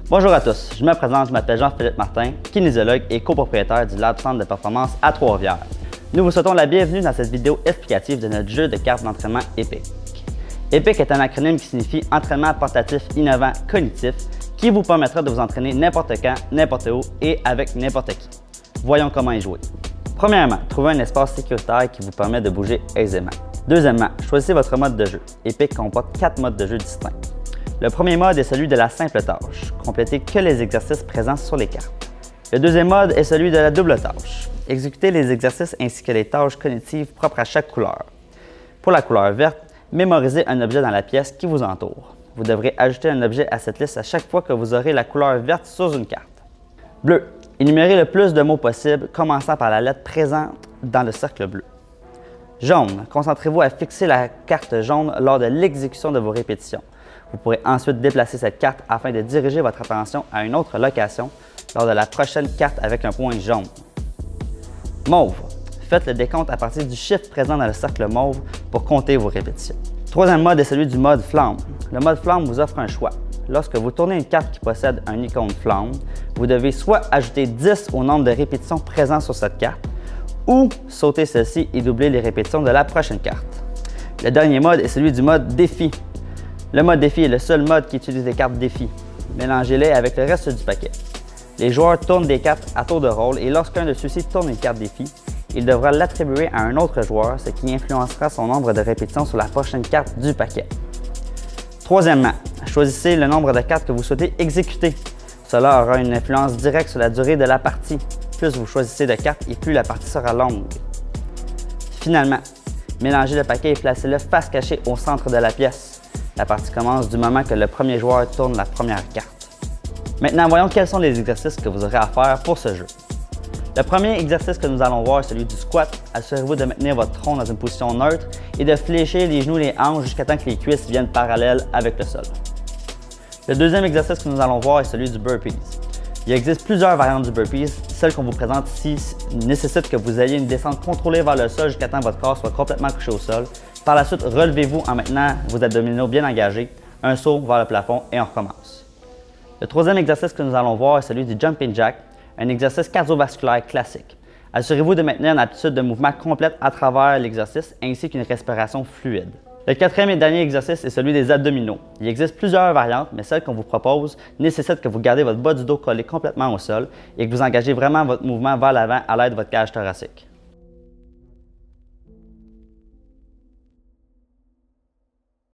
Bonjour à tous, je me présente, je m'appelle Jean-Philippe Martin, kinésiologue et copropriétaire du Lab Centre de performance à Trois-Rivières. Nous vous souhaitons la bienvenue dans cette vidéo explicative de notre jeu de cartes d'entraînement EPIC. EPIC est un acronyme qui signifie Entraînement portatif innovant cognitif qui vous permettra de vous entraîner n'importe quand, n'importe où et avec n'importe qui. Voyons comment y jouer. Premièrement, trouvez un espace sécuritaire qui vous permet de bouger aisément. Deuxièmement, choisissez votre mode de jeu. EPIC comporte 4 modes de jeu distincts. Le premier mode est celui de la simple tâche, complétez que les exercices présents sur les cartes. Le deuxième mode est celui de la double tâche, exécutez les exercices ainsi que les tâches cognitives propres à chaque couleur. Pour la couleur verte, mémorisez un objet dans la pièce qui vous entoure. Vous devrez ajouter un objet à cette liste à chaque fois que vous aurez la couleur verte sur une carte. Bleu, énumérez le plus de mots possible, commençant par la lettre présente dans le cercle bleu. Jaune, concentrez-vous à fixer la carte jaune lors de l'exécution de vos répétitions. Vous pourrez ensuite déplacer cette carte afin de diriger votre attention à une autre location lors de la prochaine carte avec un point jaune. Mauve, faites le décompte à partir du chiffre présent dans le cercle mauve pour compter vos répétitions. Troisième mode est celui du mode flamme. Le mode flamme vous offre un choix. Lorsque vous tournez une carte qui possède un icône flamme, vous devez soit ajouter 10 au nombre de répétitions présentes sur cette carte, ou sauter celle-ci et doubler les répétitions de la prochaine carte. Le dernier mode est celui du mode défi. Le mode défi est le seul mode qui utilise les cartes défi. Mélangez-les avec le reste du paquet. Les joueurs tournent des cartes à tour de rôle et lorsqu'un de ceux-ci tourne une carte défi, il devra l'attribuer à un autre joueur, ce qui influencera son nombre de répétitions sur la prochaine carte du paquet. Troisièmement, choisissez le nombre de cartes que vous souhaitez exécuter. Cela aura une influence directe sur la durée de la partie. Plus vous choisissez de cartes et plus la partie sera longue. Finalement, mélangez le paquet et placez-le face cachée au centre de la pièce. La partie commence du moment que le premier joueur tourne la première carte. Maintenant, voyons quels sont les exercices que vous aurez à faire pour ce jeu. Le premier exercice que nous allons voir est celui du squat. Assurez-vous de maintenir votre tronc dans une position neutre et de fléchir les genoux et les hanches jusqu'à temps que les cuisses viennent parallèles avec le sol. Le deuxième exercice que nous allons voir est celui du burpees. Il existe plusieurs variantes du burpees. Celle qu'on vous présente ici nécessite que vous ayez une descente contrôlée vers le sol jusqu'à temps que votre corps soit complètement couché au sol. Par la suite, relevez-vous en maintenant vos abdominaux bien engagés, un saut vers le plafond et on recommence. Le troisième exercice que nous allons voir est celui du jumping jack, un exercice cardiovasculaire classique. Assurez-vous de maintenir une aptitude de mouvement complète à travers l'exercice ainsi qu'une respiration fluide. Le quatrième et dernier exercice est celui des abdominaux. Il existe plusieurs variantes, mais celle qu'on vous propose nécessite que vous gardez votre bas du dos collé complètement au sol et que vous engagez vraiment votre mouvement vers l'avant à l'aide de votre cage thoracique.